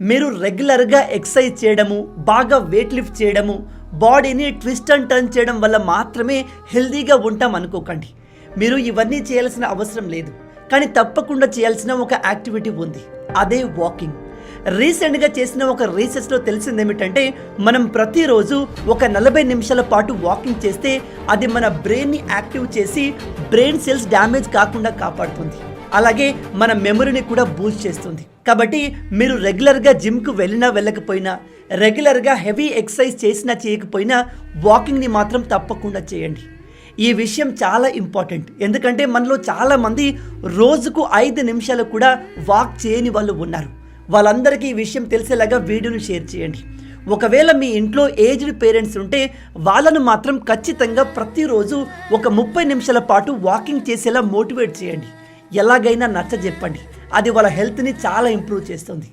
మీరు రెగ్యులర్గా ఎక్సర్సైజ్ చేయడము, బాగా వెయిట్ లిఫ్ట్ చేయడము, బాడీని ట్విస్ట్ అండ్ టర్న్ చేయడం వల్ల మాత్రమే హెల్తీగా ఉంటాం అనుకోకండి. మీరు ఇవన్నీ చేయాల్సిన అవసరం లేదు. కానీ తప్పకుండా చేయాల్సిన ఒక యాక్టివిటీ ఉంది, అదే వాకింగ్. రీసెంట్గా చేసిన ఒక రీసెర్చ్లో తెలిసింది ఏమిటంటే, మనం ప్రతిరోజు ఒక 40 నిమిషాల పాటు వాకింగ్ చేస్తే అది మన బ్రెయిన్ని యాక్టివ్ చేసి బ్రెయిన్ సెల్స్ డ్యామేజ్ కాకుండా కాపాడుతుంది. అలాగే మన మెమరీని కూడా బూస్ట్ చేస్తుంది. కాబట్టి మీరు రెగ్యులర్గా జిమ్కు వెళ్ళినా వెళ్ళకపోయినా, రెగ్యులర్గా హెవీ ఎక్సర్సైజ్ చేసినా చేయకపోయినా వాకింగ్ని మాత్రం తప్పకుండా చేయండి. ఈ విషయం చాలా ఇంపార్టెంట్. ఎందుకంటే మనలో చాలామంది రోజుకు 5 నిమిషాలు కూడా వాక్ చేయని వాళ్ళు ఉన్నారు. వాళ్ళందరికీ ఈ విషయం తెలిసేలాగా వీడియోను షేర్ చేయండి. ఒకవేళ మీ ఇంట్లో ఏజ్డ్ పేరెంట్స్ ఉంటే వాళ్ళను మాత్రం ఖచ్చితంగా ప్రతిరోజు ఒక 30 నిమిషాల పాటు వాకింగ్ చేసేలా మోటివేట్ చేయండి. ఎలాగైనా నచ్చజెప్పండి. అది వాళ్ళ హెల్త్ని చాలా ఇంప్రూవ్ చేస్తుంది.